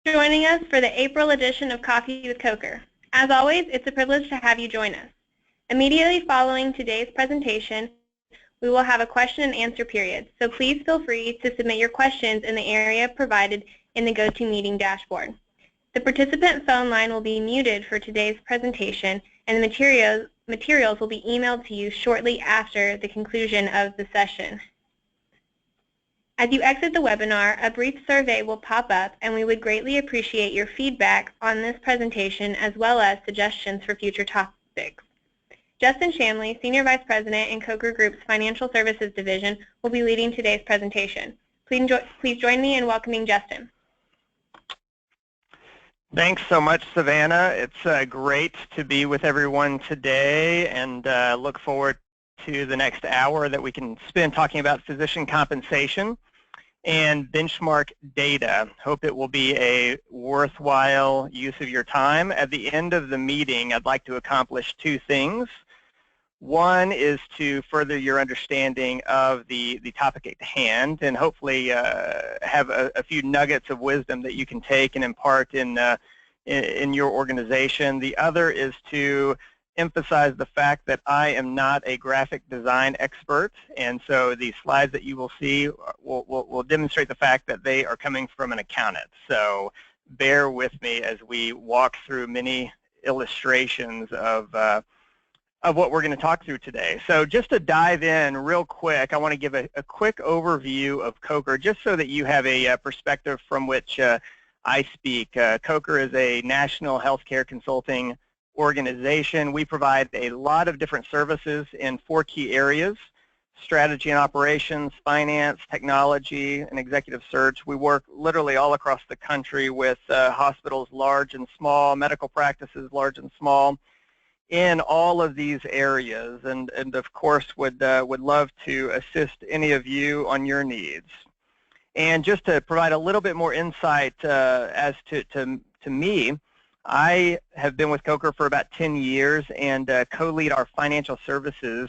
joining us for the April edition of Coffee with Coker. As always, it's a privilege to have you join us. Immediately following today's presentation, we will have a question and answer period, so please feel free to submit your questions in the area provided in the GoToMeeting dashboard. The participant phone line will be muted for today's presentation, and the materials will be emailed to you shortly after the conclusion of the session. As you exit the webinar, a brief survey will pop up, and we would greatly appreciate your feedback on this presentation as well as suggestions for future topics. Justin Shanley, Senior Vice President in Coker Group's Financial Services Division, will be leading today's presentation. Please join me in welcoming Justin. Thanks so much, Savannah. It's great to be with everyone today, and look forward to the next hour that we can spend talking about physician compensation and benchmark data. Hope it will be a worthwhile use of your time. At the end of the meeting, I'd like to accomplish two things. One is to further your understanding of the topic at hand, and hopefully have a few nuggets of wisdom that you can take and impart in your organization. The other is to emphasize the fact that I am not a graphic design expert, and so the slides that you will see will demonstrate the fact that they are coming from an accountant. So bear with me as we walk through many illustrations of what we're going to talk through today. So just to dive in real quick, I want to give a quick overview of Coker, just so that you have a perspective from which I speak. Coker is a national healthcare consulting organization. We provide a lot of different services in 4 key areas: strategy and operations, finance, technology, and executive search. We work literally all across the country with hospitals large and small, medical practices large and small, in all of these areas, and of course would love to assist any of you on your needs. And just to provide a little bit more insight as to me, I have been with Coker for about 10 years and co-lead our financial services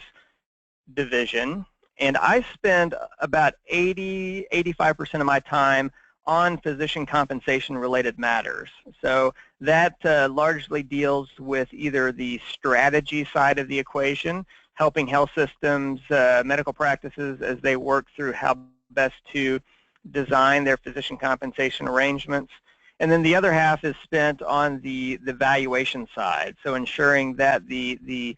division, and I spend about 85% of my time on physician compensation related matters. So that largely deals with either the strategy side of the equation, helping health systems, medical practices as they work through how best to design their physician compensation arrangements. And then the other half is spent on the valuation side, so ensuring that the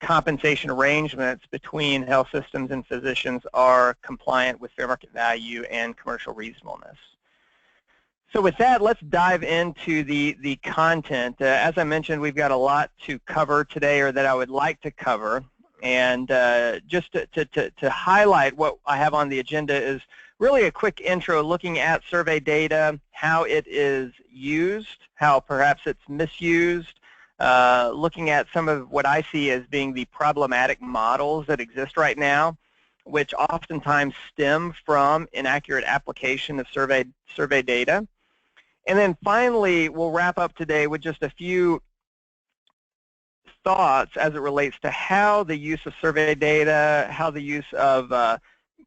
compensation arrangements between health systems and physicians are compliant with fair market value and commercial reasonableness. So with that, let's dive into the content. As I mentioned, we've got a lot to cover today, or that I would like to cover. And just to highlight what I have on the agenda is really a quick intro looking at survey data, how it is used, how perhaps it's misused, looking at some of what I see as being the problematic models that exist right now, which oftentimes stem from inaccurate application of survey data. And then finally, we'll wrap up today with just a few thoughts as it relates to how the use of survey data, how the use of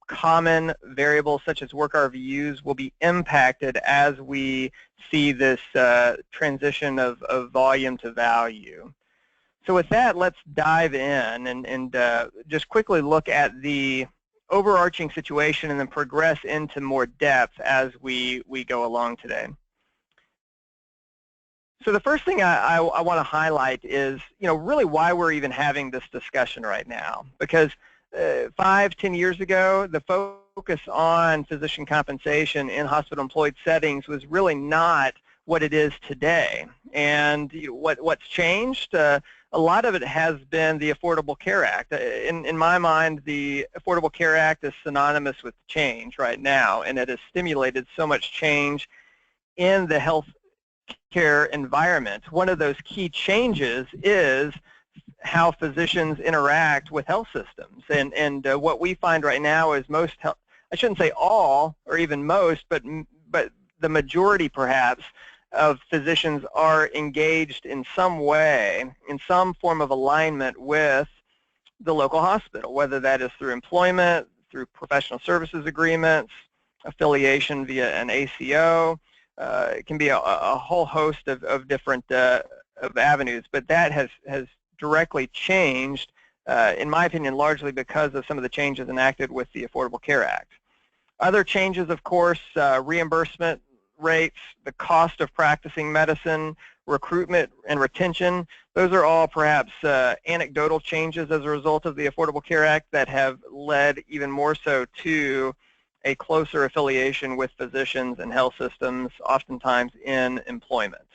common variables such as wRVUs will be impacted as we see this transition of volume to value. So with that, let's dive in and just quickly look at the overarching situation and then progress into more depth as we go along today. So the first thing I want to highlight is, really why we're even having this discussion right now. Because 5-10 years ago, the focus on physician compensation in hospital-employed settings was really not what it is today. And what's changed? A lot of it has been the Affordable Care Act. In my mind, the Affordable Care Act is synonymous with change right now, and it has stimulated so much change in the health care environment. One of those key changes is how physicians interact with health systems. And what we find right now is most health, I shouldn't say all or even most, but the majority perhaps of physicians are engaged in some way, in some form of alignment with the local hospital, whether that is through employment, through professional services agreements, affiliation via an ACO, it can be a whole host of different of avenues, but that has directly changed, in my opinion, largely because of some of the changes enacted with the Affordable Care Act. Other changes, of course, reimbursement rates, the cost of practicing medicine, recruitment and retention. Those are all perhaps anecdotal changes as a result of the Affordable Care Act that have led even more so to a closer affiliation with physicians and health systems, oftentimes in employment.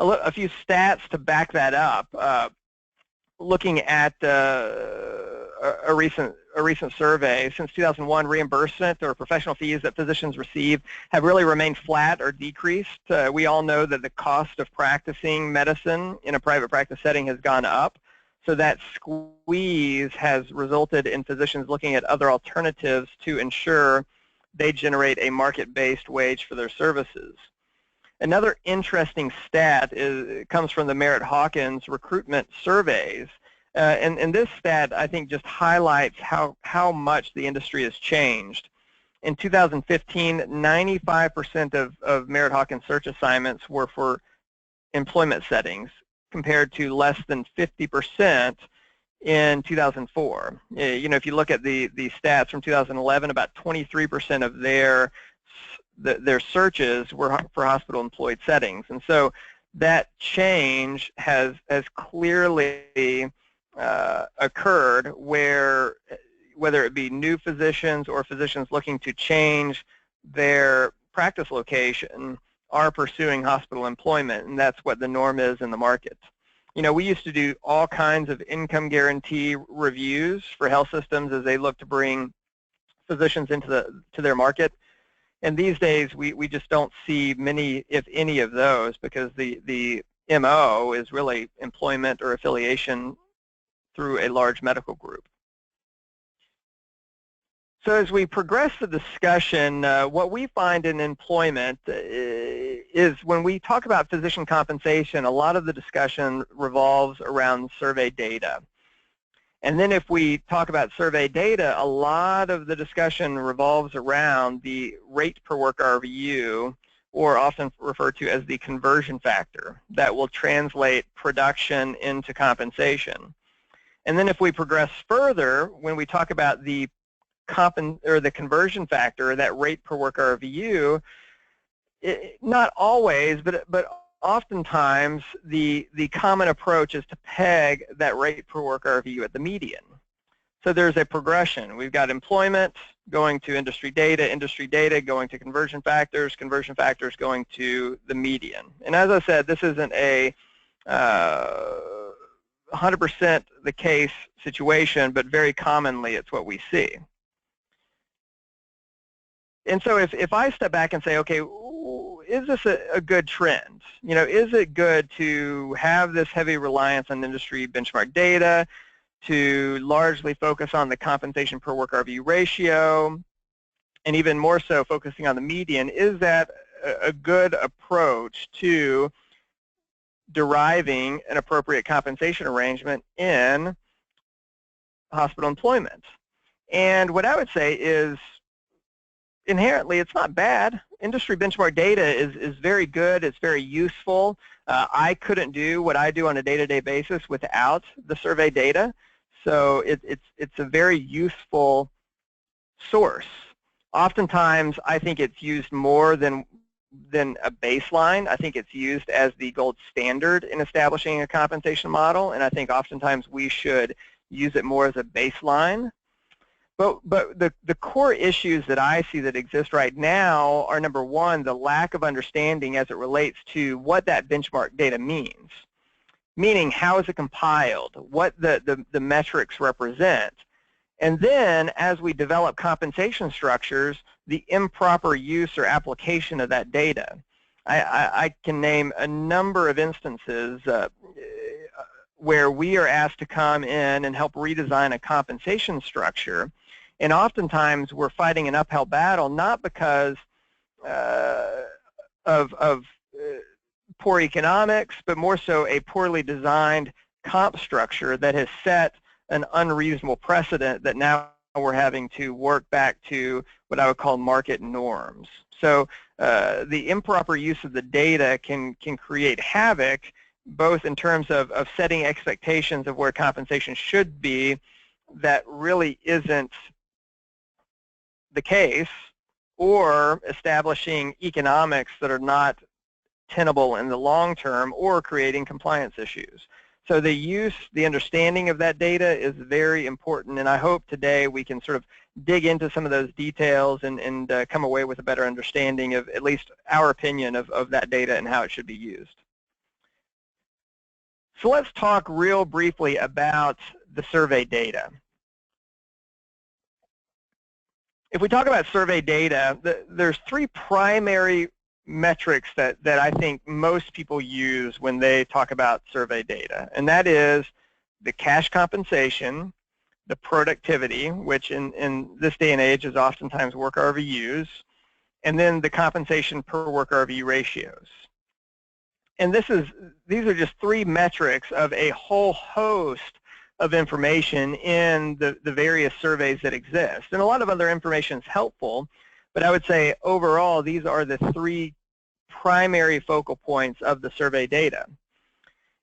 A few stats to back that up. Looking at a recent survey, since 2001, reimbursement or professional fees that physicians receive have really remained flat or decreased. We all know that the cost of practicing medicine in a private practice setting has gone up, so that squeeze has resulted in physicians looking at other alternatives to ensure they generate a market-based wage for their services. Another interesting stat comes from the Merritt-Hawkins recruitment surveys. And this stat, I think, just highlights how much the industry has changed. In 2015, 95% of Merritt-Hawkins search assignments were for employment settings, compared to less than 50% in 2004. You know, if you look at the stats from 2011, about 23% of their searches were for hospital-employed settings, and so that change has clearly occurred, where whether it be new physicians or physicians looking to change their practice location are pursuing hospital employment, and that's what the norm is in the market. You know, we used to do all kinds of income guarantee reviews for health systems as they look to bring physicians into their market. And these days, we just don't see many, if any, of those, because the MO is really employment or affiliation through a large medical group. So as we progress the discussion, what we find in employment is when we talk about physician compensation, a lot of the discussion revolves around survey data. And then if we talk about survey data, a lot of the discussion revolves around the rate per work RVU, or often referred to as the conversion factor, that will translate production into compensation. And then if we progress further, when we talk about the conversion factor, that rate per work RVU, not always, but oftentimes the common approach is to peg that rate per work RVU at the median. So there's a progression. We've got employment going to industry data going to conversion factors going to the median. And as I said, this isn't a 100% the case situation, but very commonly it's what we see. And so if I step back and say, okay, is this a good trend? You know, is it good to have this heavy reliance on industry benchmark data, to largely focus on the compensation per work RVU ratio, and even more so focusing on the median? Is that a good approach to deriving an appropriate compensation arrangement in hospital employment? And what I would say is, inherently, it's not bad. Industry benchmark data is very good. It's very useful. I couldn't do what I do on a day-to-day basis without the survey data. So it's a very useful source. Oftentimes, I think it's used more than a baseline. I think it's used as the gold standard in establishing a compensation model, and I think oftentimes we should use it more as a baseline. But the core issues that I see that exist right now are, number one, the lack of understanding as it relates to what that benchmark data means, meaning how is it compiled, what the metrics represent. And then as we develop compensation structures, the improper use or application of that data. I can name a number of instances where we are asked to come in and help redesign a compensation structure. And oftentimes we're fighting an uphill battle, not because of poor economics, but more so a poorly designed comp structure that has set an unreasonable precedent that now we're having to work back to what I would call market norms. So the improper use of the data can create havoc, both in terms of setting expectations of where compensation should be that really isn't the case, or establishing economics that are not tenable in the long term, or creating compliance issues. So the understanding of that data is very important, and I hope today we can sort of dig into some of those details and come away with a better understanding of at least our opinion of that data and how it should be used. So let's talk real briefly about the survey data. If we talk about survey data, there's three primary metrics that I think most people use when they talk about survey data, and that is the cash compensation, the productivity, which in this day and age is oftentimes wRVUs, and then the compensation per wRVU ratios. And these are just three metrics of a whole host of information in the various surveys that exist. And a lot of other information is helpful, but I would say overall these are the three primary focal points of the survey data.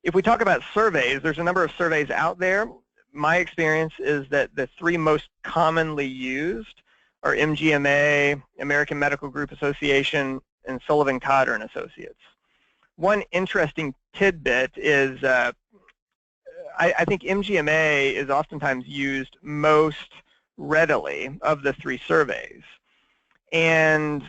If we talk about surveys, there's a number of surveys out there. My experience is that the three most commonly used are MGMA, American Medical Group Association, and Sullivan Cotter and Associates. One interesting tidbit is I think MGMA is oftentimes used most readily of the three surveys. And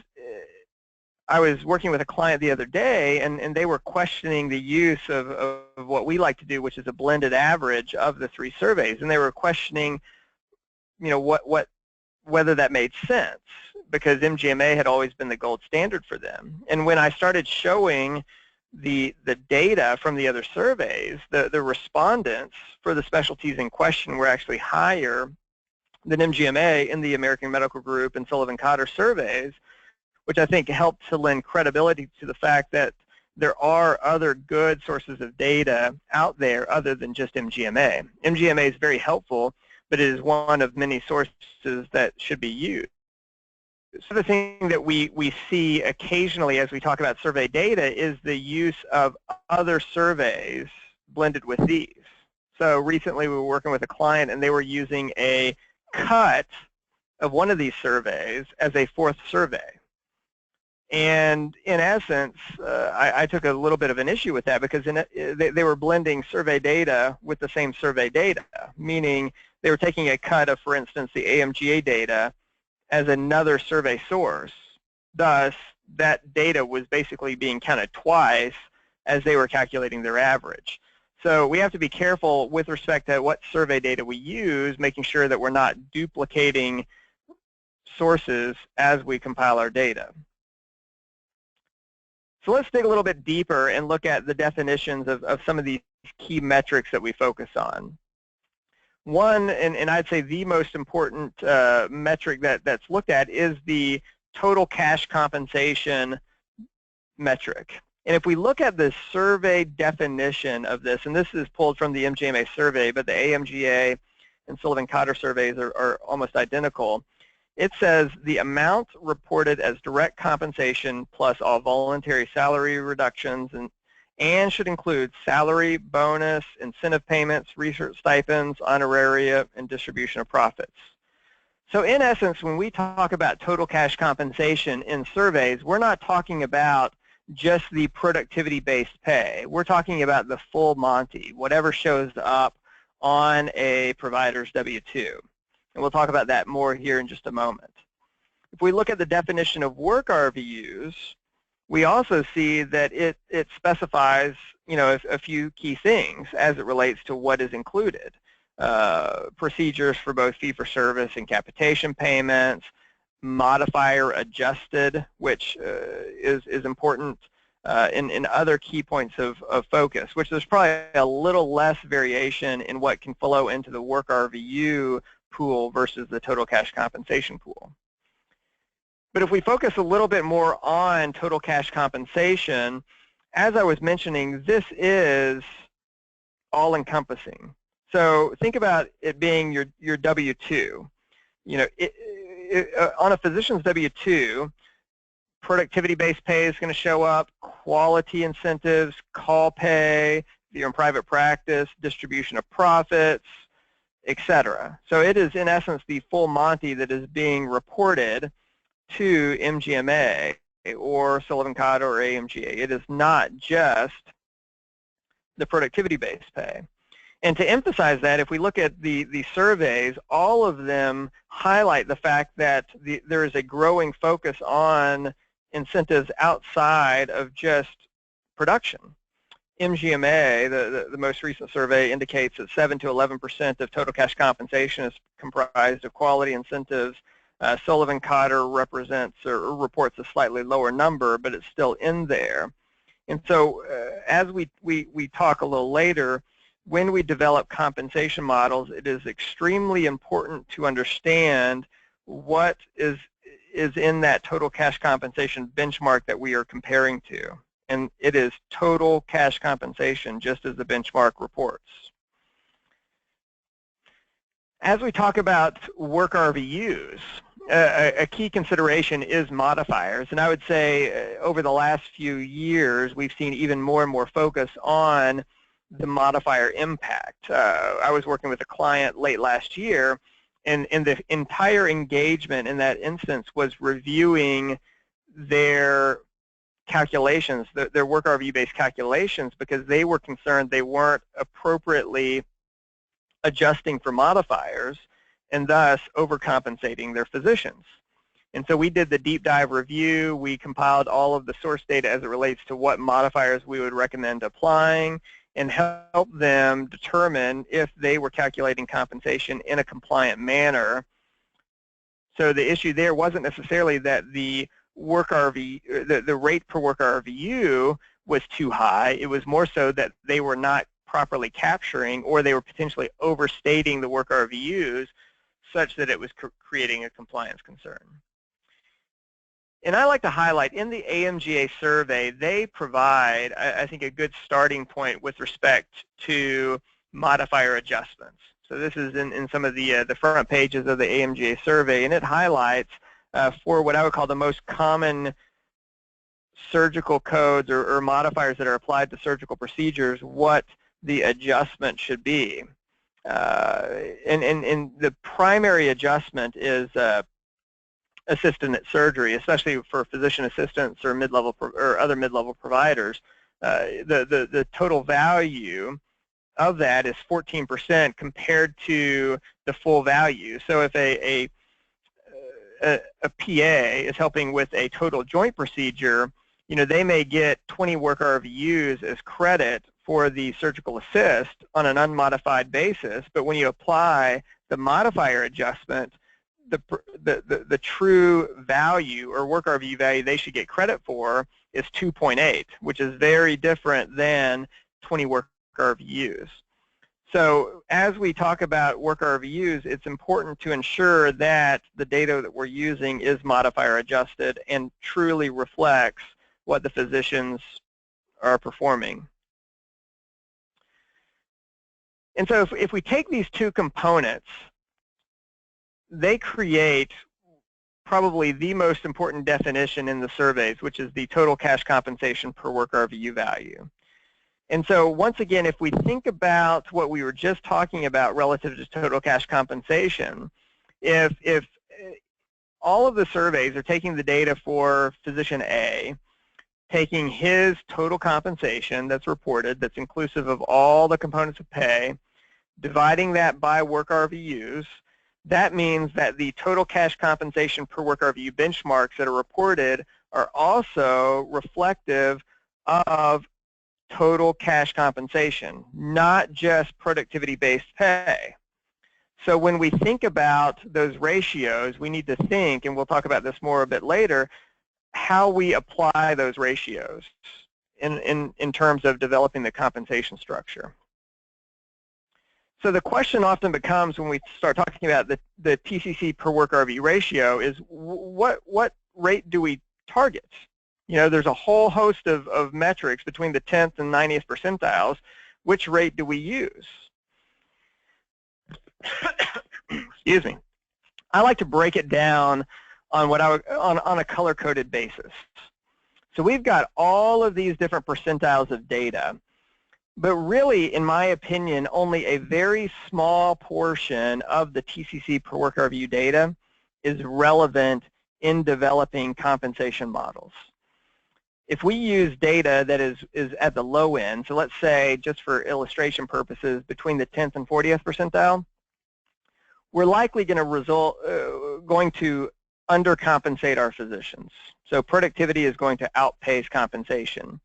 I was working with a client the other day, and they were questioning the use of what we like to do, which is a blended average of the three surveys. And they were questioning, you know, whether that made sense, because MGMA had always been the gold standard for them. And when I started showing the data from the other surveys, the respondents for the specialties in question were actually higher than MGMA in the American Medical Group and Sullivan Cotter surveys, which I think helped to lend credibility to the fact that there are other good sources of data out there other than just MGMA. MGMA is very helpful, but it is one of many sources that should be used. So the thing that we see occasionally as we talk about survey data is the use of other surveys blended with these. So recently we were working with a client and they were using a cut of one of these surveys as a fourth survey. And in essence, I took a little bit of an issue with that, because they were blending survey data with the same survey data, meaning they were taking a cut of, for instance, the AMGA data as another survey source. Thus, that data was basically being counted twice as they were calculating their average. So we have to be careful with respect to what survey data we use, making sure that we're not duplicating sources as we compile our data. So let's dig a little bit deeper and look at the definitions of some of these key metrics that we focus on. One, and I'd say the most important metric that's looked at, is the total cash compensation metric. And if we look at the survey definition of this, and this is pulled from the MGMA survey, but the AMGA and Sullivan Cotter surveys are almost identical. It says the amount reported as direct compensation plus all voluntary salary reductions and should include salary, bonus, incentive payments, research stipends, honoraria, and distribution of profits. So in essence, when we talk about total cash compensation in surveys, we're not talking about just the productivity-based pay. We're talking about the full Monty, whatever shows up on a provider's W-2. And we'll talk about that more here in just a moment. If we look at the definition of wRVUs, we also see that it specifies, you know, a few key things as it relates to what is included. Procedures for both fee-for-service and capitation payments, modifier adjusted, which is important in other key points of focus, which there's probably a little less variation in what can flow into the wRVU pool versus the total cash compensation pool. But if we focus a little bit more on total cash compensation, as I was mentioning, this is all-encompassing. So think about it being your W-2. You know, on a physician's W-2, productivity-based pay is going to show up, quality incentives, call pay, if you're in private practice, distribution of profits, etc. So it is, in essence, the full Monty that is being reported to MGMA or Sullivan-Cotter or AMGA. It is not just the productivity-based pay. And to emphasize that, if we look at the surveys, all of them highlight the fact that there is a growing focus on incentives outside of just production. MGMA, the most recent survey, indicates that 7 to 11% of total cash compensation is comprised of quality incentives. Sullivan-Cotter represents or reports a slightly lower number, but it's still in there. And so as we talk a little later, when we develop compensation models, it is extremely important to understand what is in that total cash compensation benchmark that we are comparing to. And it is total cash compensation, just as the benchmark reports. As we talk about wRVUs, a key consideration is modifiers. And I would say over the last few years, we've seen even more and more focus on the modifier impact. I was working with a client late last year, and the entire engagement in that instance was reviewing their calculations, their wRVU-based calculations, because they were concerned they weren't appropriately adjusting for modifiers and thus overcompensating their physicians. And so we did the deep dive review. We compiled all of the source data as it relates to what modifiers we would recommend applying and help them determine if they were calculating compensation in a compliant manner. So the issue there wasn't necessarily that the the rate per wRVU was too high. It was more so that they were not properly capturing, or they were potentially overstating the wRVUs such that it was creating a compliance concern. And I like to highlight, in the AMGA survey, they provide, I think, a good starting point with respect to modifier adjustments. So this is in some of the front pages of the AMGA survey, and it highlights for what I would call the most common surgical codes or modifiers that are applied to surgical procedures, what the adjustment should be. And the primary adjustment is assistant at surgery, especially for physician assistants or mid-level or other mid-level providers. The total value of that is 14% compared to the full value. So if a PA is helping with a total joint procedure, you know, they may get 20 wRVUs as credit for the surgical assist on an unmodified basis, but when you apply the modifier adjustment, the true value or wRVU value they should get credit for is 2.8, which is very different than 20 wRVUs. So as we talk about wRVUs, it's important to ensure that the data that we're using is modifier adjusted and truly reflects what the physicians are performing. And so if we take these two components, they create probably the most important definition in the surveys, which is the total cash compensation per wRVU value. And so once again, if we think about what we were just talking about relative to total cash compensation, if all of the surveys are taking the data for physician A, taking his total compensation that's reported, that's inclusive of all the components of pay, dividing that by wRVUs, that means that the total cash compensation per wRVU benchmarks that are reported are also reflective of total cash compensation, not just productivity-based pay. So when we think about those ratios, we need to think, and we'll talk about this more a bit later, how we apply those ratios in terms of developing the compensation structure. So the question often becomes when we start talking about the TCC per wRVU ratio is what rate do we target? You know, there's a whole host of metrics between the 10th and 90th percentiles. Which rate do we use? Excuse me. I like to break it down on on a color-coded basis. So we've got all of these different percentiles of data, but really, in my opinion, only a very small portion of the TCC per work RVU data is relevant in developing compensation models. If we use data that is at the low end, so let's say, just for illustration purposes, between the 10th and 40th percentile, we're likely going to undercompensate our physicians. So productivity is going to outpace compensation.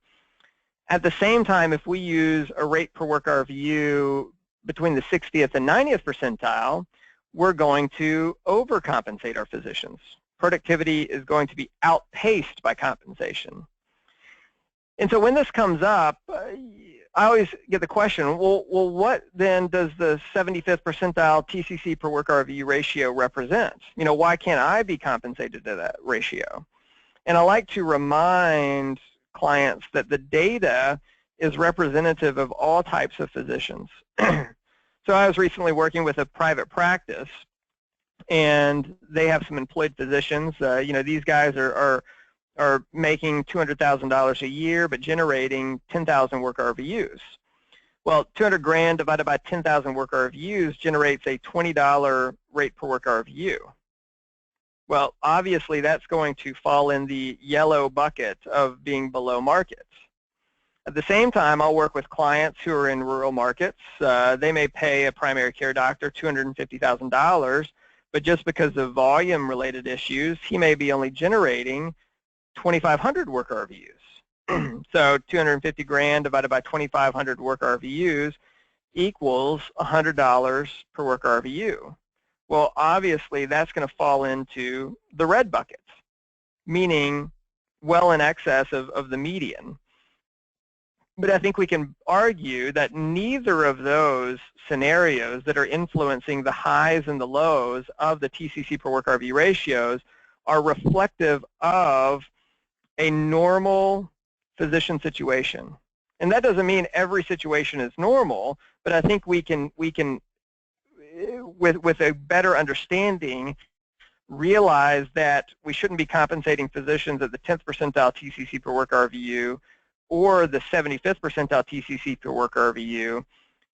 At the same time, if we use a rate per work RVU between the 60th and 90th percentile, we're going to overcompensate our physicians. Productivity is going to be outpaced by compensation. And so when this comes up, I always get the question, well, what then does the 75th percentile TCC per work RVU ratio represent? You know, why can't I be compensated to that ratio? And I like to remind clients that the data is representative of all types of physicians. So I was recently working with a private practice, and they have some employed physicians. You know, these guys are making $200,000 a year, but generating 10,000 work RVUs. Well, 200 grand divided by 10,000 work RVUs generates a $20 rate per work RVU. Well, obviously, that's going to fall in the yellow bucket of being below market. At the same time, I'll work with clients who are in rural markets. They may pay a primary care doctor $250,000, but just because of volume-related issues, he may be only generating 2,500 work RVUs. So 250 grand divided by 2,500 work RVUs equals $100 per work RVU. Well, obviously, that's going to fall into the red bucket, meaning well in excess of the median. But I think we can argue that neither of those scenarios that are influencing the highs and the lows of the TCC per work RVU ratios are reflective of a normal physician situation. And that doesn't mean every situation is normal, but I think we can with a better understanding, realize that we shouldn't be compensating physicians at the 10th percentile TCC per work RVU or the 75th percentile TCC per work RVU,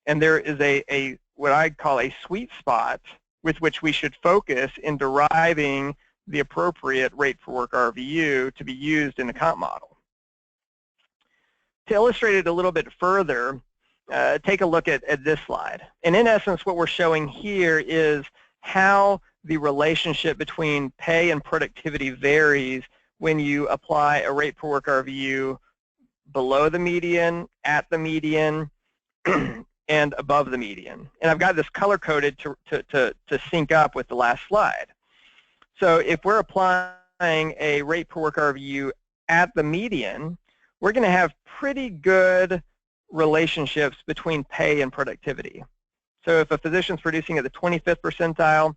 and there is a what I call a sweet spot with which we should focus in deriving the appropriate rate per work RVU to be used in the comp model. To illustrate it a little bit further, take a look at this slide. And in essence, what we're showing here is how the relationship between pay and productivity varies when you apply a rate per work RVU below the median, at the median, and above the median. And I've got this color-coded to sync up with the last slide. So if we're applying a rate per work RVU at the median, we're going to have pretty good relationships between pay and productivity. So if a physician's producing at the 25th percentile,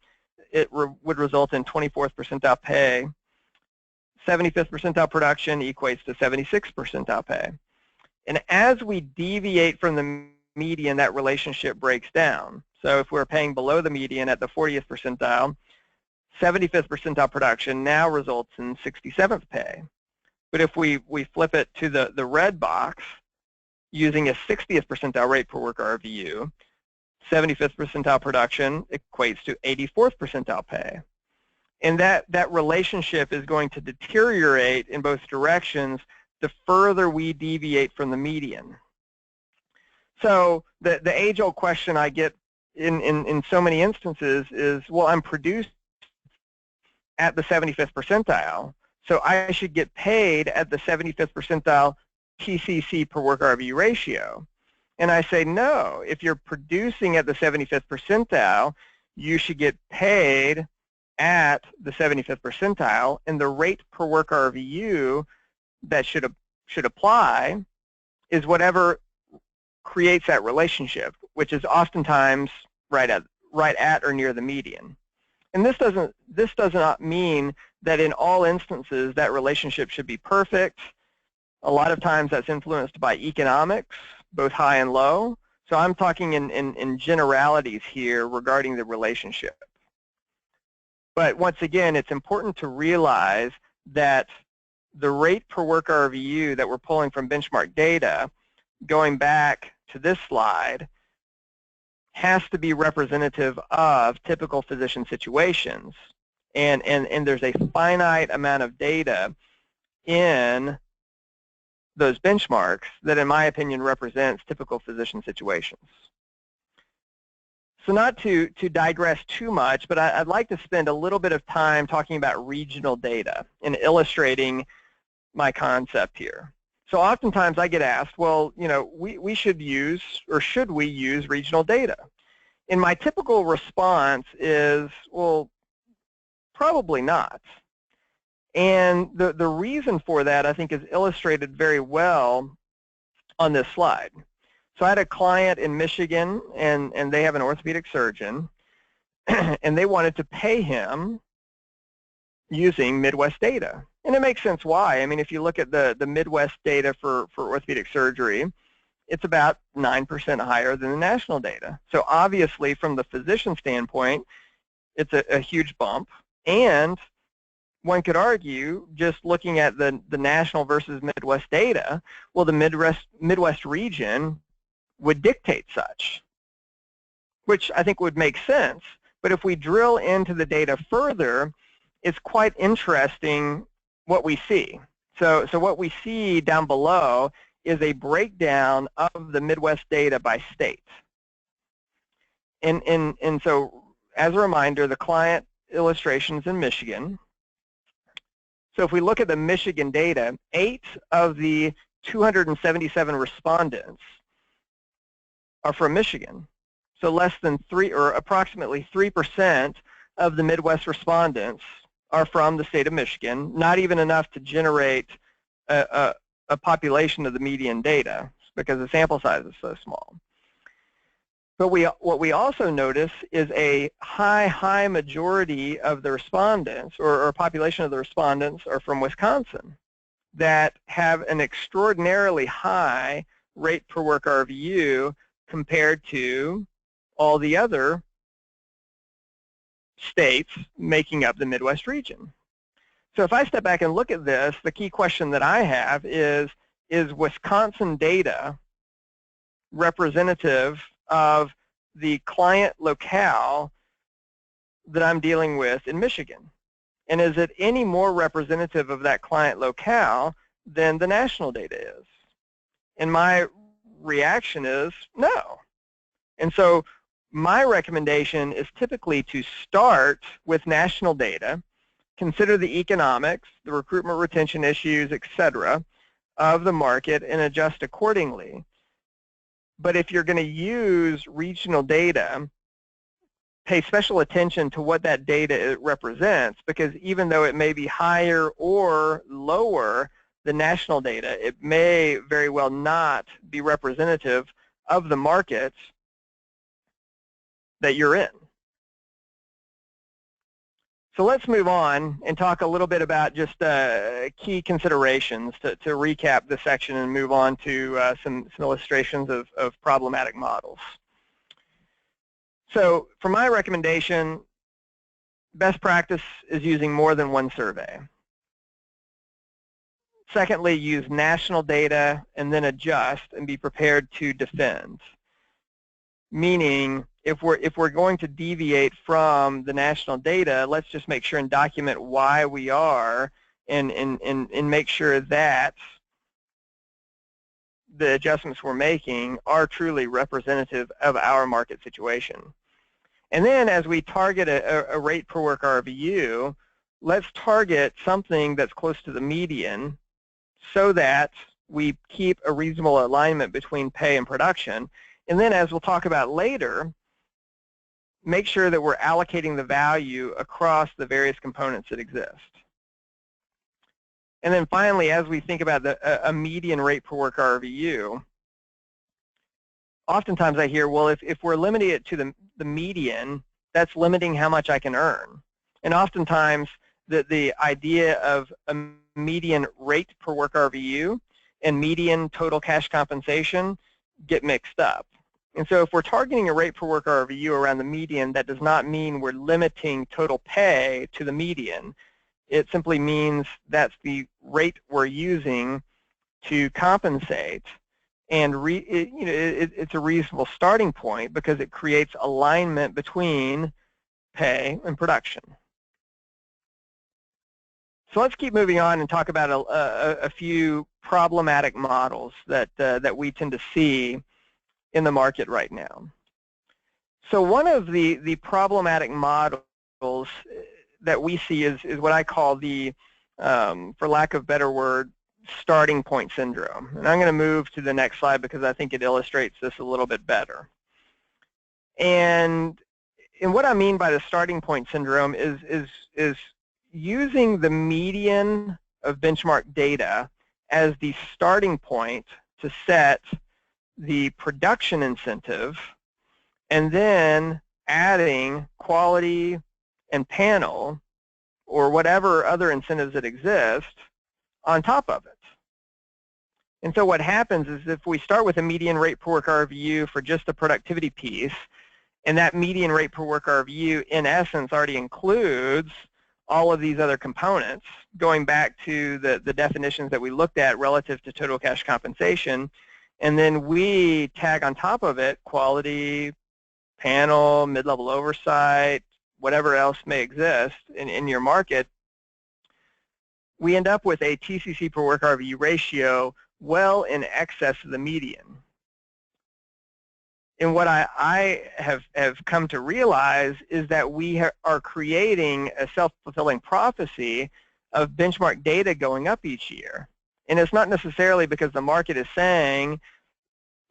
it would result in 24th percentile pay. 75th percentile production equates to 76th percentile pay. And as we deviate from the median, that relationship breaks down. So if we're paying below the median at the 40th percentile, 75th percentile production now results in 67th pay. But if we flip it to the red box, using a 60th percentile rate per work RVU, 75th percentile production equates to 84th percentile pay. And that relationship is going to deteriorate in both directions the further we deviate from the median. So the age-old question I get in so many instances is, well, I'm produced at the 75th percentile, so I should get paid at the 75th percentile TCC per work RVU ratio. And I say, no, if you're producing at the 75th percentile, you should get paid at the 75th percentile, and the rate per work RVU that should apply is whatever creates that relationship, which is oftentimes right at or near the median. And this does not mean that in all instances that relationship should be perfect. A lot of times that's influenced by economics, both high and low. So I'm talking in generalities here regarding the relationship. But once again, it's important to realize that the rate per work RVU that we're pulling from benchmark data, going back to this slide, has to be representative of typical physician situations. And there's a finite amount of data in those benchmarks that, in my opinion, represents typical physician situations. So not to digress too much, but I'd like to spend a little bit of time talking about regional data and illustrating my concept here. So oftentimes I get asked, well, you know, we should use, or should we use regional data? And my typical response is, well, probably not. And the reason for that, I think, is illustrated very well on this slide. So I had a client in Michigan, and they have an orthopedic surgeon, and they wanted to pay him using Midwest data. And it makes sense why. I mean, if you look at the Midwest data for orthopedic surgery, it's about 9% higher than the national data. So obviously, from the physician standpoint, it's a huge bump. And one could argue, just looking at the national versus Midwest data, well, the Midwest region would dictate such, which I think would make sense. But if we drill into the data further, it's quite interesting what we see. So what we see down below is a breakdown of the Midwest data by state. And so as a reminder, the client illustration is in Michigan. So if we look at the Michigan data, 8 of the 277 respondents are from Michigan. So less than 3, or approximately 3% of the Midwest respondents are from the state of Michigan, not even enough to generate a population of the median data because the sample size is so small. But what we also notice is a high majority of the respondents, or population of the respondents, are from Wisconsin, that have an extraordinarily high rate per work RVU compared to all the other states making up the Midwest region. So if I step back and look at this, the key question that I have is Wisconsin data representative of the client locale that I'm dealing with in Michigan? And is it any more representative of that client locale than the national data is? And my reaction is no. And so my recommendation is typically to start with national data, consider the economics, the recruitment retention issues, etc., of the market, and adjust accordingly. But if you're going to use regional data, pay special attention to what that data represents, because even though it may be higher or lower than national data, it may very well not be representative of the markets that you're in. So let's move on and talk a little bit about just key considerations to recap this section and move on to some illustrations of problematic models. So for my recommendation, best practice is using more than one survey. Secondly, use national data and then adjust and be prepared to defend. Meaning, if we're going to deviate from the national data, let's just make sure and document why we are, and make sure that the adjustments we're making are truly representative of our market situation. And then as we target a rate per work RVU, let's target something that's close to the median so that we keep a reasonable alignment between pay and production. And then, as we'll talk about later, make sure that we're allocating the value across the various components that exist. And then finally, as we think about a median rate per work RVU, oftentimes I hear, well, if we're limiting it to the median, that's limiting how much I can earn. And oftentimes, the idea of a median rate per work RVU and median total cash compensation get mixed up. And so if we're targeting a rate per work RVU around the median, that does not mean we're limiting total pay to the median. It simply means that's the rate we're using to compensate, and it's a reasonable starting point because it creates alignment between pay and production. So let's keep moving on and talk about a few problematic models that we tend to see in the market right now. So one of the problematic models that we see is what I call the, for lack of a better word, starting point syndrome. And I'm going to move to the next slide because I think it illustrates this a little bit better. And what I mean by the starting point syndrome is using the median of benchmark data as the starting point to set the production incentive, and then adding quality and panel or whatever other incentives that exist on top of it. And so what happens is if we start with a median rate per work RVU for just the productivity piece, and that median rate per work RVU in essence already includes all of these other components, going back to the definitions that we looked at relative to total cash compensation, and then we tag on top of it quality, panel, mid-level oversight, whatever else may exist in your market, we end up with a TCC per work RVU ratio well in excess of the median. And what I have come to realize is that we are creating a self-fulfilling prophecy of benchmark data going up each year. And it's not necessarily because the market is saying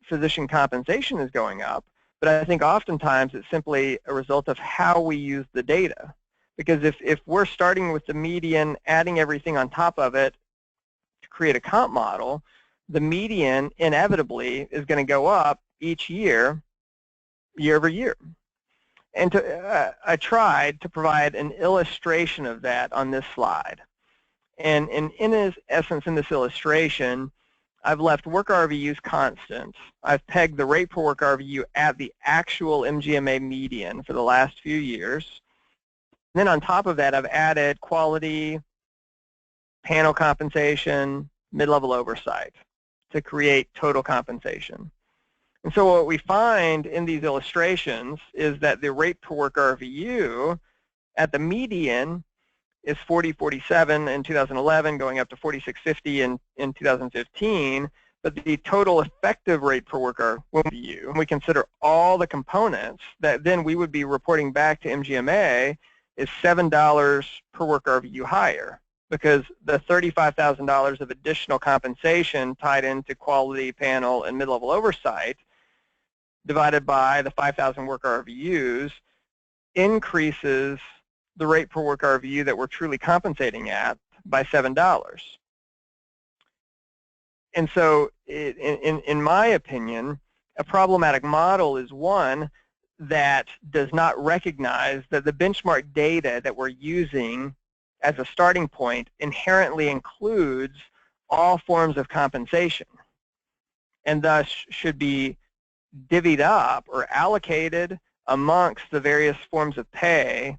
physician compensation is going up, but I think oftentimes it's simply a result of how we use the data. Because if we're starting with the median, adding everything on top of it to create a comp model, the median inevitably is going to go up each year, year over year. And I tried to provide an illustration of that on this slide. And in essence, in this illustration, I've left work RVUs constant. I've pegged the rate per work RVU at the actual MGMA median for the last few years. Then on top of that, I've added quality, panel compensation, mid-level oversight to create total compensation. And so what we find in these illustrations is that the rate per work RVU at the median is 4047 in 2011, going up to 4650 in 2015. But the total effective rate per work RVU, when we consider all the components that then we would be reporting back to MGMA, is $7 per work RVU higher, because the $35,000 of additional compensation tied into quality, panel, and mid-level oversight divided by the 5,000 work RVUs increases the rate per work RVU that we're truly compensating at by $7. And so in my opinion, a problematic model is one that does not recognize that the benchmark data that we're using as a starting point inherently includes all forms of compensation, and thus should be divvied up or allocated amongst the various forms of pay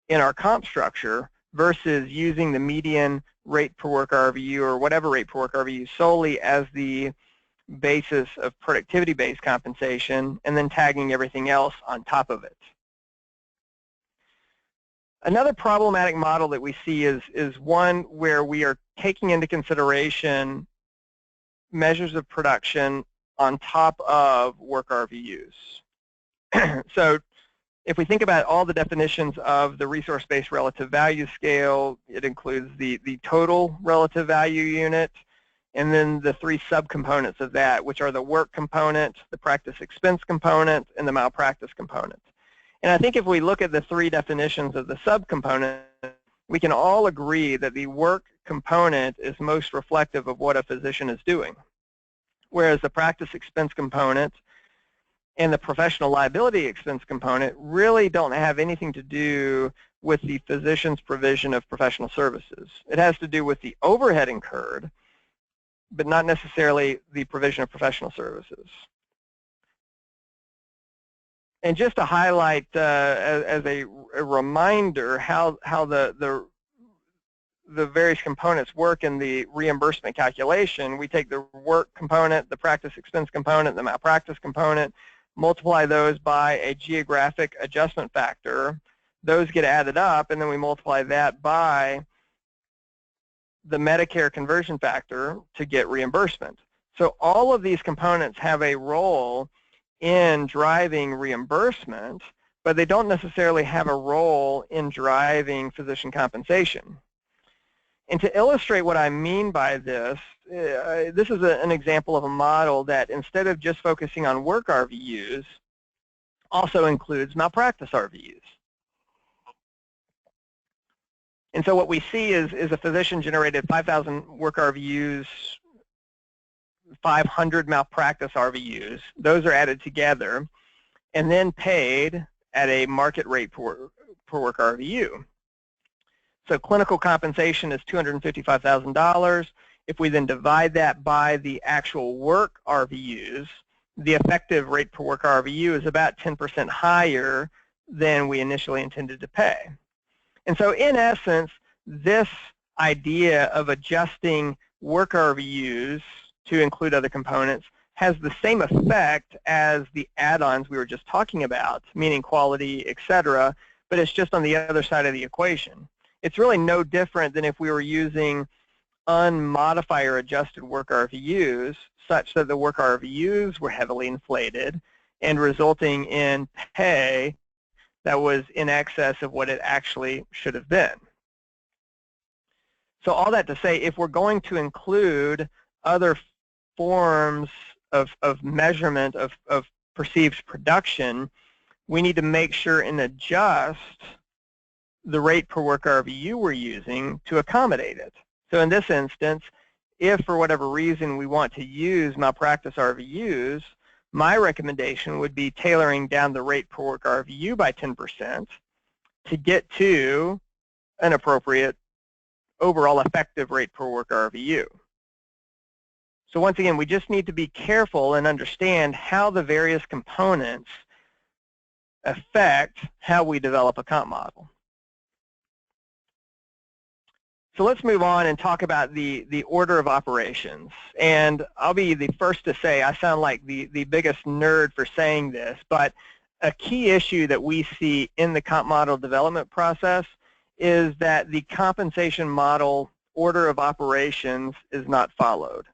in our comp structure versus using the median rate per work RVU or whatever rate per work RVU solely as the basis of productivity-based compensation and then tagging everything else on top of it. Another problematic model that we see is one where we are taking into consideration measures of production on top of work RVUs. So if we think about all the definitions of the resource-based relative value scale, it includes the total relative value unit, and then the three subcomponents of that, which are the work component, the practice expense component, and the malpractice component. And I think if we look at the three definitions of the subcomponent, we can all agree that the work component is most reflective of what a physician is doing, whereas the practice expense component and the professional liability expense component really don't have anything to do with the physician's provision of professional services. It has to do with the overhead incurred, but not necessarily the provision of professional services. And just to highlight as a reminder how the various components work in the reimbursement calculation, we take the work component, the practice expense component, the malpractice component, multiply those by a geographic adjustment factor. Those get added up, and then we multiply that by the Medicare conversion factor to get reimbursement. So all of these components have a role in driving reimbursement, but they don't necessarily have a role in driving physician compensation. And to illustrate what I mean by this, this is an example of a model that instead of just focusing on work RVUs, also includes malpractice RVUs. And so what we see is a physician generated 5,000 work RVUs, 500 malpractice RVUs. Those are added together and then paid at a market rate per work RVU. So clinical compensation is $255,000. If we then divide that by the actual work RVUs, the effective rate per work RVU is about 10% higher than we initially intended to pay. And so in essence, this idea of adjusting work RVUs to include other components has the same effect as the add-ons we were just talking about, meaning quality, et cetera, but it's just on the other side of the equation. It's really no different than if we were using unmodifier adjusted work RVUs such that the work RVUs were heavily inflated and resulting in pay that was in excess of what it actually should have been. So all that to say, if we're going to include other forms of measurement of perceived production, we need to make sure and adjust the rate per work RVU we're using to accommodate it. So in this instance, if for whatever reason we want to use malpractice RVUs, my recommendation would be tailoring down the rate per work RVU by 10% to get to an appropriate overall effective rate per work RVU. So once again, we just need to be careful and understand how the various components affect how we develop a comp model. So let's move on and talk about the order of operations. And I'll be the first to say, I sound like the biggest nerd for saying this, but a key issue that we see in the comp model development process is that the compensation model order of operations is not followed.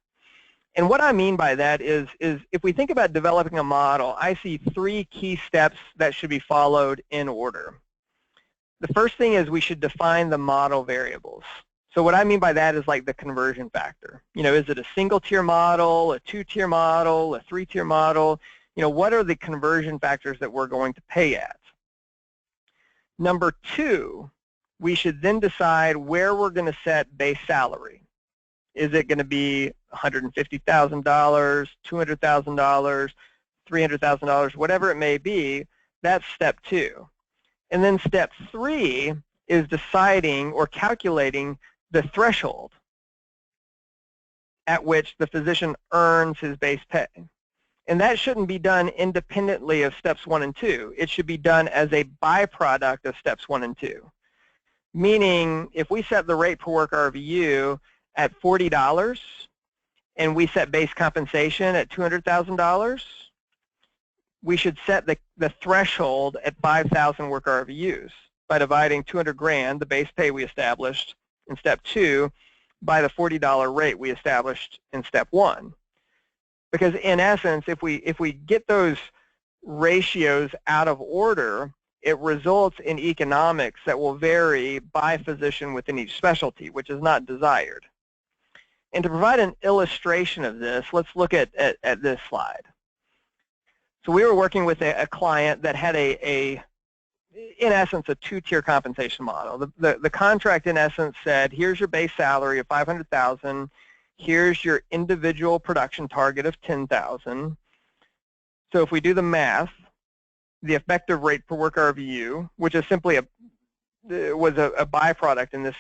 And what I mean by that is if we think about developing a model, I see 3 key steps that should be followed in order. The first thing is we should define the model variables. So what I mean by that is like the conversion factor. You know, is it a single-tier model, a 2-tier model, a 3-tier model? You know, what are the conversion factors that we're going to pay at? Number 2, we should then decide where we're going to set base salary. Is it going to be $150,000, $200,000, $300,000, whatever it may be? That's step 2. And then step 3 is deciding or calculating the threshold at which the physician earns his base pay. And that shouldn't be done independently of steps 1 and 2. It should be done as a byproduct of steps 1 and 2. Meaning, if we set the rate per work RVU at $40 and we set base compensation at $200,000, we should set the threshold at 5,000 work RVUs by dividing 200 grand, the base pay we established in step 2, by the $40 rate we established in step 1. Because in essence, if we get those ratios out of order, it results in economics that will vary by physician within each specialty, which is not desired. And to provide an illustration of this, let's look at this slide. So we were working with a client that had in essence, a 2-tier compensation model. The contract, in essence, said, here's your base salary of $500,000. Here's your individual production target of $10,000. So if we do the math, the effective rate per work RVU, which is simply was a byproduct in this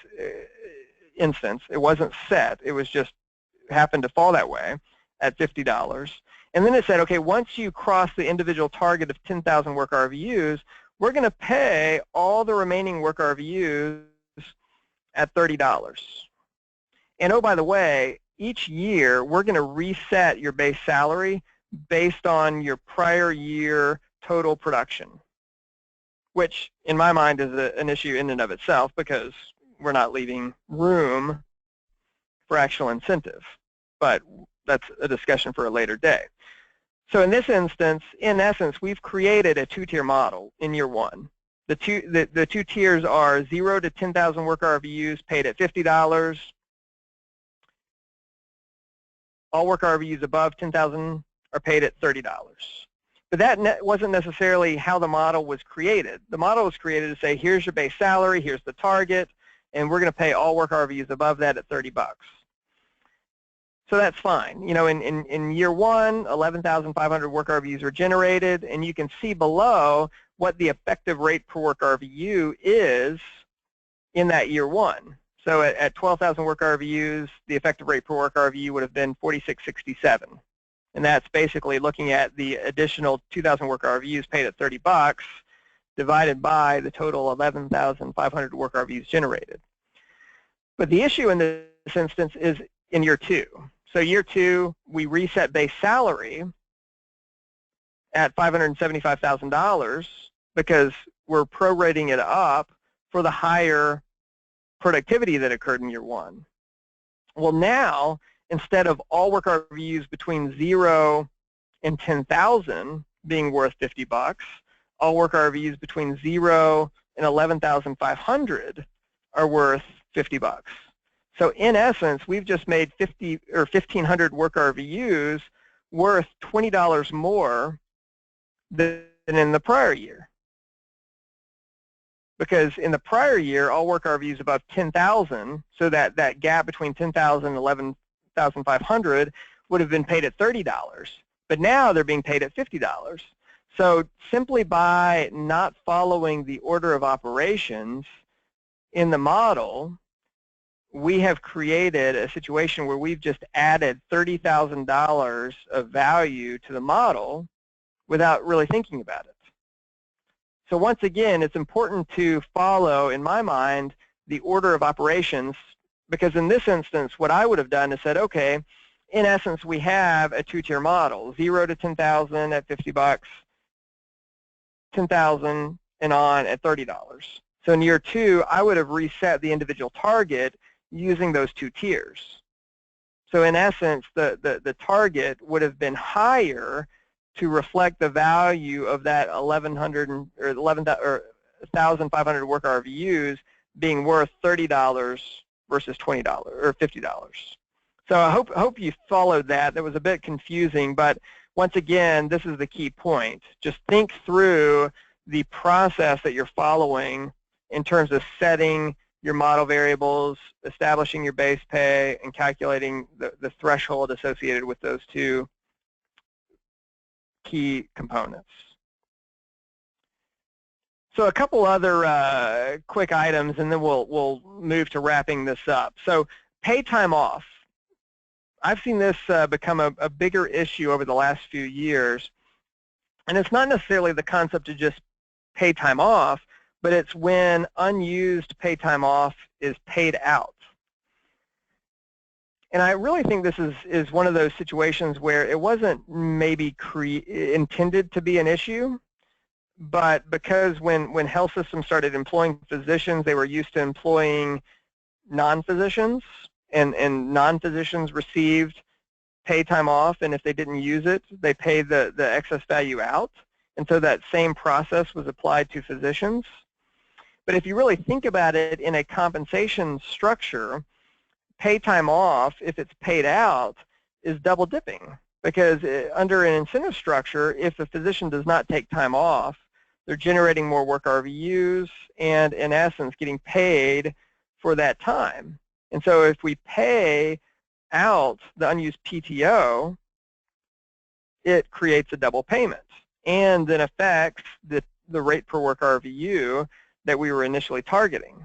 instance. It wasn't set. It was just happened to fall that way at $50. And then it said, okay, once you cross the individual target of 10,000 work RVUs, we're going to pay all the remaining work RVUs at $30. And oh, by the way, each year we're going to reset your base salary based on your prior year total production, which in my mind is an issue in and of itself because we're not leaving room for actual incentive. But that's a discussion for a later day. So in this instance, in essence, we've created a two-tier model in year one. The two tiers are 0 to 10,000 work RVUs paid at $50. All work RVUs above 10,000 are paid at $30. But that wasn't necessarily how the model was created. The model was created to say, here's your base salary, here's the target, and we're going to pay all work RVUs above that at $30. So that's fine. You know, in year one, 11,500 work RVUs are generated, and you can see below what the effective rate per work RVU is in that year one. So at 12,000 work RVUs, the effective rate per work RVU would have been 46.67. And that's basically looking at the additional 2,000 work RVUs paid at $30 divided by the total 11,500 work RVUs generated. But the issue in this instance is in year two. So year two, we reset base salary at $575,000 because we're prorating it up for the higher productivity that occurred in year one. Well, now, instead of all work RVUs between 0 and 10,000 being worth $50, all work RVUs between 0 and 11,500 are worth $50. So in essence, we've just made 1,500 work RVUs worth $20 more than in the prior year. Because in the prior year, all work RVUs above 10,000, so that gap between 10,000 and 11,500 would have been paid at $30. But now they're being paid at $50. So simply by not following the order of operations in the model, we have created a situation where we've just added $30,000 of value to the model without really thinking about it. So once again, it's important to follow, in my mind, the order of operations, because in this instance, what I would have done is said, okay, in essence, we have a two-tier model, 0 to 10,000 at $50, 10,000 and on at $30. So in year two, I would have reset the individual target using those two tiers. So in essence, the target would have been higher to reflect the value of that 1,500 work RVUs being worth $30 versus $20 or $50. So I hope you followed that. That was a bit confusing, but once again, this is the key point. Just think through the process that you're following in terms of setting your model variables, establishing your base pay, and calculating the threshold associated with those two key components. So a couple other quick items, and then we'll move to wrapping this up. So pay time off. I've seen this become a bigger issue over the last few years, and it's not necessarily the concept of just pay time off, but it's when unused pay time off is paid out. And I really think this is one of those situations where it wasn't maybe intended to be an issue, but because when health systems started employing physicians, they were used to employing non-physicians, and non-physicians received pay time off, and if they didn't use it, they paid the excess value out. And so that same process was applied to physicians. But if you really think about it in a compensation structure, pay time off, if it's paid out, is double dipping. Because under an incentive structure, if the physician does not take time off, they're generating more work RVUs and, in essence, getting paid for that time. And so if we pay out the unused PTO, it creates a double payment and then affects the rate per work RVU that we were initially targeting.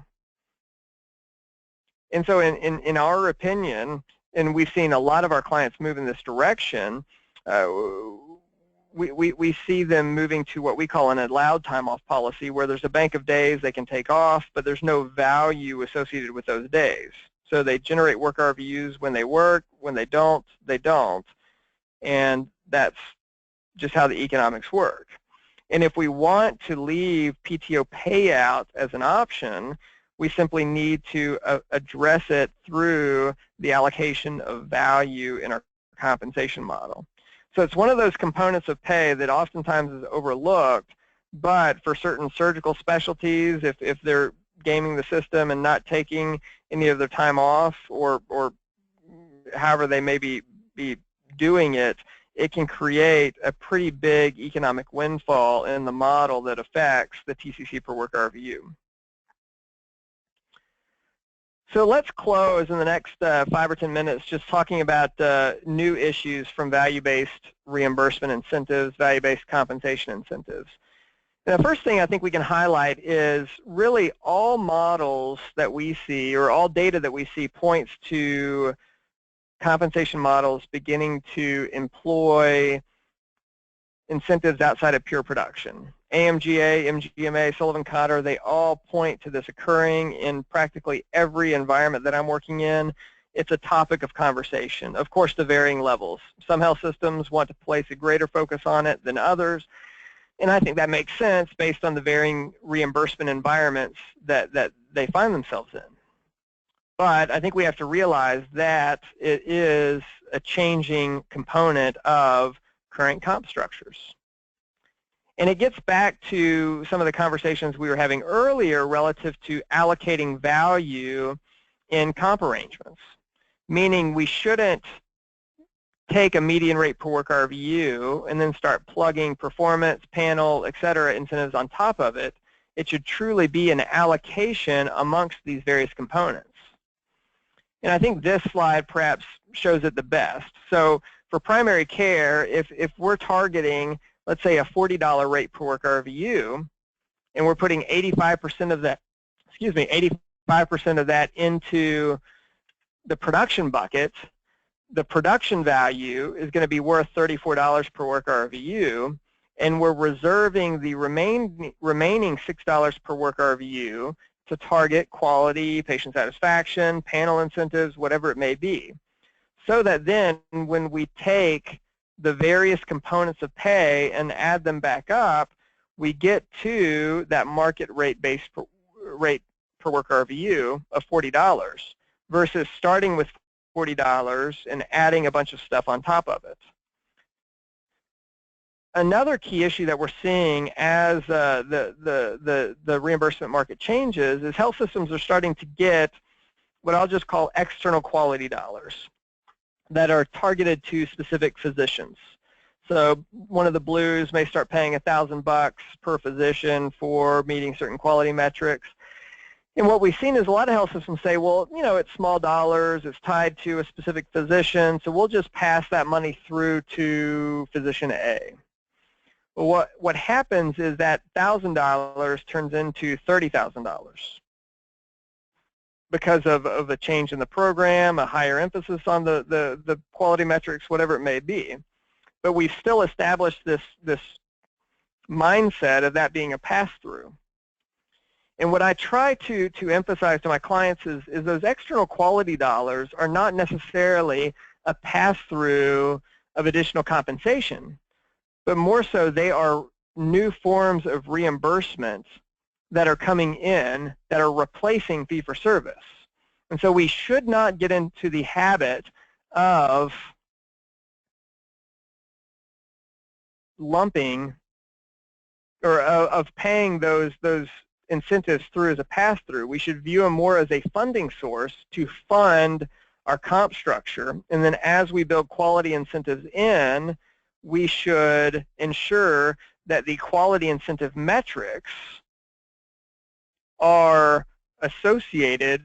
And so in our opinion, and we've seen a lot of our clients move in this direction, we see them moving to what we call an allowed time off policy, where there's a bank of days they can take off, but there's no value associated with those days. So they generate work RVUs when they work, when they don't, they don't. And that's just how the economics work. And if we want to leave PTO payout as an option, we simply need to address it through the allocation of value in our compensation model. So it's one of those components of pay that oftentimes is overlooked, but for certain surgical specialties, if they're gaming the system and not taking any of their time off, or however they may be doing it, it can create a pretty big economic windfall in the model that affects the TCC per work RVU. So let's close in the next 5 or 10 minutes just talking about new issues from value-based reimbursement incentives, value-based compensation incentives. And the first thing I think we can highlight is really all models that we see, or all data that we see, points to compensation models beginning to employ incentives outside of pure production. AMGA, MGMA, Sullivan-Cotter, they all point to this occurring in practically every environment that I'm working in. It's a topic of conversation. Of course, to varying levels. Some health systems want to place a greater focus on it than others, and I think that makes sense based on the varying reimbursement environments that they find themselves in. But I think we have to realize that it is a changing component of current comp structures. And it gets back to some of the conversations we were having earlier relative to allocating value in comp arrangements, meaning we shouldn't take a median rate per work RVU and then start plugging performance, panel, et cetera, incentives on top of it. It should truly be an allocation amongst these various components. And I think this slide perhaps shows it the best. So for primary care, if we're targeting, let's say, a $40 rate per work RVU, and we're putting 85% of that, 85% of that into the production bucket, the production value is going to be worth $34 per work RVU, and we're reserving the remaining $6 per work RVU to target quality, patient satisfaction, panel incentives, whatever it may be. So that then when we take the various components of pay and add them back up, we get to that market rate per work RVU of $40 versus starting with $40 and adding a bunch of stuff on top of it. Another key issue that we're seeing as the reimbursement market changes is health systems are starting to get what I'll just call external quality dollars that are targeted to specific physicians. So one of the blues may start paying $1,000 per physician for meeting certain quality metrics. And what we've seen is a lot of health systems say, well, you know, it's small dollars, it's tied to a specific physician, so we'll just pass that money through to physician A. Well, what happens is that $1,000 turns into $30,000 because of a change in the program, a higher emphasis on the quality metrics, whatever it may be. But we've still established this mindset of that being a pass-through. And what I try to emphasize to my clients is those external quality dollars are not necessarily a pass-through of additional compensation, but more so they are new forms of reimbursement that are coming in that are replacing fee-for-service. And so we should not get into the habit of lumping or of paying those incentives through as a pass-through. We should view them more as a funding source to fund our comp structure. And then as we build quality incentives in, we should ensure that the quality incentive metrics are associated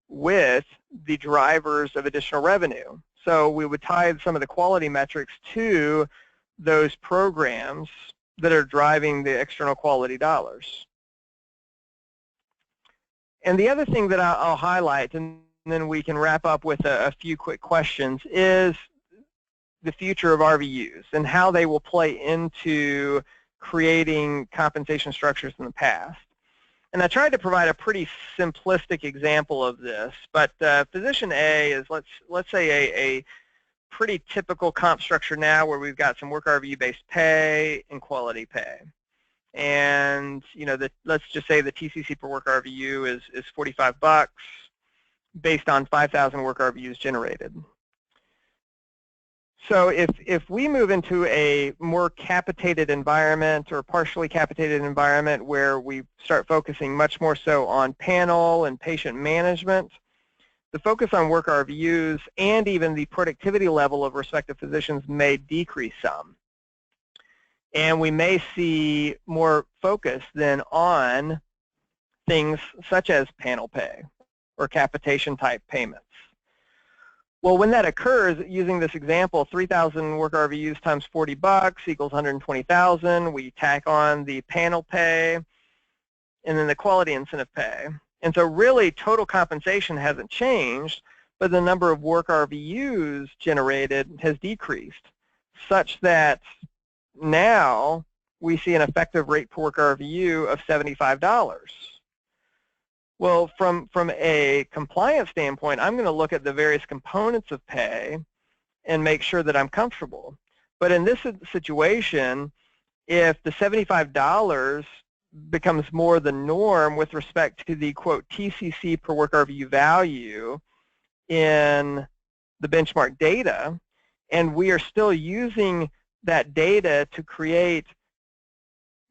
with the drivers of additional revenue. So we would tie some of the quality metrics to those programs that are driving the external quality dollars. And the other thing that I'll highlight, and then we can wrap up with a few quick questions, is the future of RVUs and how they will play into creating compensation structures in the past. And I tried to provide a pretty simplistic example of this, but physician A is, let's say, a pretty typical comp structure now where we've got some work RVU-based pay and quality pay. And let's just say the TCC per work RVU is $45 based on 5,000 work RVUs generated. So if we move into a more capitated environment or partially capitated environment where we start focusing much more so on panel and patient management, the focus on work RVUs and even the productivity level of respective physicians may decrease some. And we may see more focus then on things such as panel pay or capitation type payments. Well, when that occurs, using this example, 3,000 work RVUs times $40 equals 120,000. We tack on the panel pay and then the quality incentive pay. And so really total compensation hasn't changed, but the number of work RVUs generated has decreased, such that now we see an effective rate per work RVU of $75. Well, from a compliance standpoint, I'm going to look at the various components of pay and make sure that I'm comfortable. But in this situation, if the $75 becomes more the norm with respect to the, quote, TCC per work RVU value in the benchmark data, and we are still using that data to create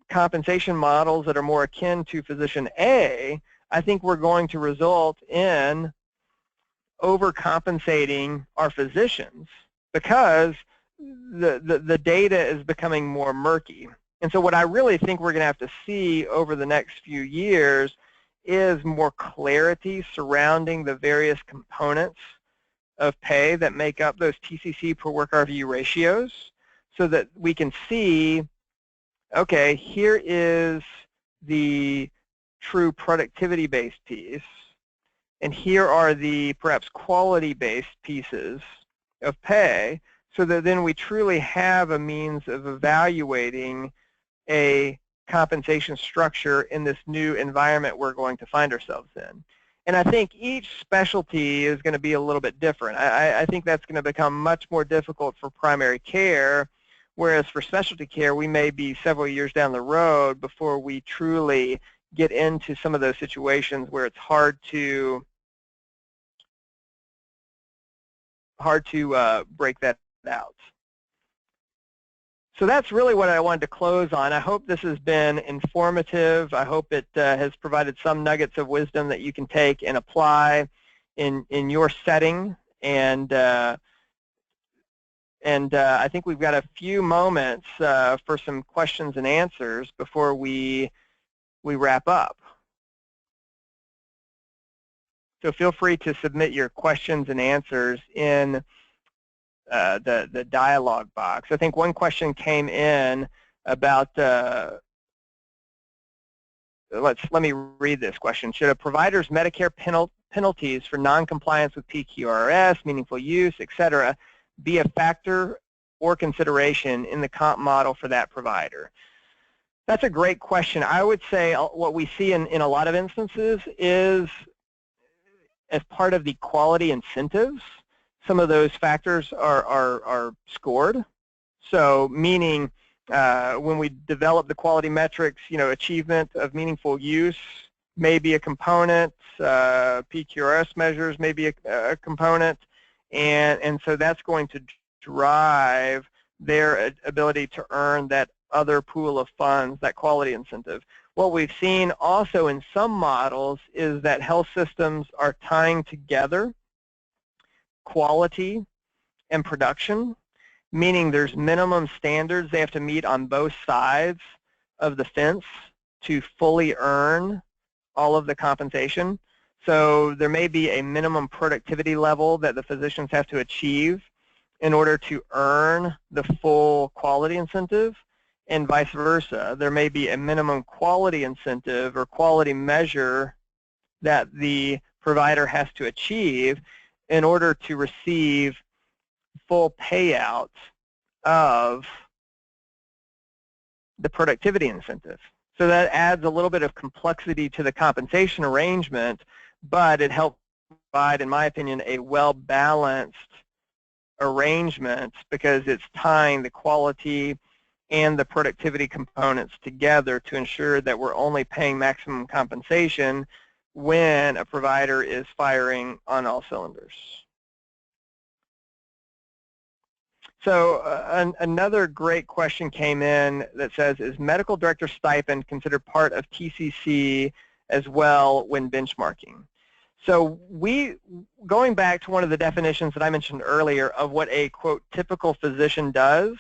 compensation models that are more akin to physician A, I think we're going to result in overcompensating our physicians because the data is becoming more murky. And so what I really think we're going to have to see over the next few years is more clarity surrounding the various components of pay that make up those TCC per work RVU ratios so that we can see, okay, here is the true productivity-based piece, and here are the perhaps quality-based pieces of pay, so that then we truly have a means of evaluating a compensation structure in this new environment we're going to find ourselves in. And I think each specialty is going to be a little bit different. I think that's going to become much more difficult for primary care, whereas for specialty care, we may be several years down the road before we truly get into some of those situations where it's hard to break that out. So that's really what I wanted to close on. I hope this has been informative. I hope it has provided some nuggets of wisdom that you can take and apply in your setting. And I think we've got a few moments for some questions and answers before we wrap up. So feel free to submit your questions and answers in the dialog box. I think one question came in about, let me read this question. Should a provider's Medicare penalties for non-compliance with PQRS, meaningful use, etc., be a factor or consideration in the comp model for that provider? That's a great question. I would say what we see in a lot of instances is, as part of the quality incentives, some of those factors are scored. So meaning when we develop the quality metrics, achievement of meaningful use may be a component, PQRS measures may be a component, and so that's going to drive their ability to earn that other pool of funds, that quality incentive. What we've seen also in some models is that health systems are tying together quality and production, meaning there's minimum standards they have to meet on both sides of the fence to fully earn all of the compensation. So there may be a minimum productivity level that the physicians have to achieve in order to earn the full quality incentive, and vice versa. There may be a minimum quality incentive or quality measure that the provider has to achieve in order to receive full payout of the productivity incentive. So that adds a little bit of complexity to the compensation arrangement, but it helps provide, in my opinion, a well-balanced arrangement because it's tying the quality and the productivity components together to ensure that we're only paying maximum compensation when a provider is firing on all cylinders. So another great question came in that says, is medical director stipend considered part of TCC as well when benchmarking? So going back to one of the definitions that I mentioned earlier of what a, quote, typical physician does,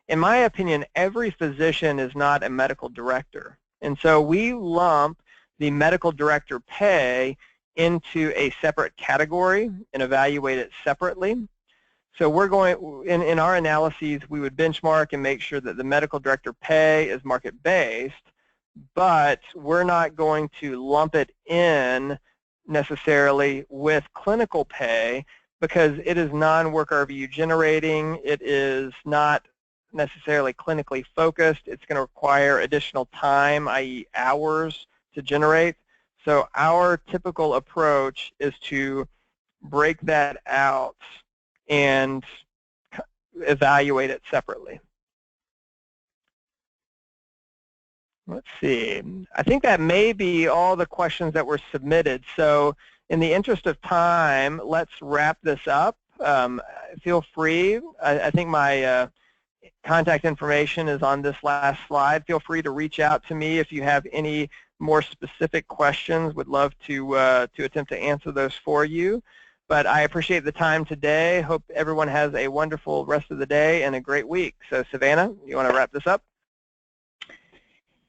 in my opinion, every physician is not a medical director. And so we lump the medical director pay into a separate category and evaluate it separately. So we're going, in our analyses, we would benchmark and make sure that the medical director pay is market-based, but we're not going to lump it in necessarily with clinical pay because it is non-work RVU generating. It is not necessarily clinically focused. It's going to require additional time, i.e. hours, to generate. So our typical approach is to break that out and evaluate it separately. Let's see. I think that may be all the questions that were submitted. So in the interest of time, let's wrap this up. Feel free. I think my contact information is on this last slide. Feel free to reach out to me if you have any more specific questions. Would love to attempt to answer those for you. But I appreciate the time today. Hope everyone has a wonderful rest of the day and a great week. So Savannah, you want to wrap this up?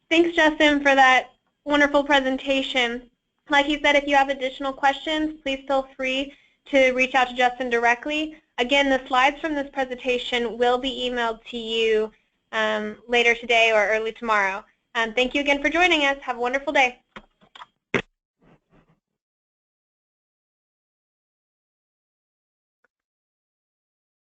Thanks, Justin, for that wonderful presentation. Like you said, if you have additional questions, please feel free to reach out to Justin directly. Again, the slides from this presentation will be emailed to you later today or early tomorrow. Thank you again for joining us. Have a wonderful day.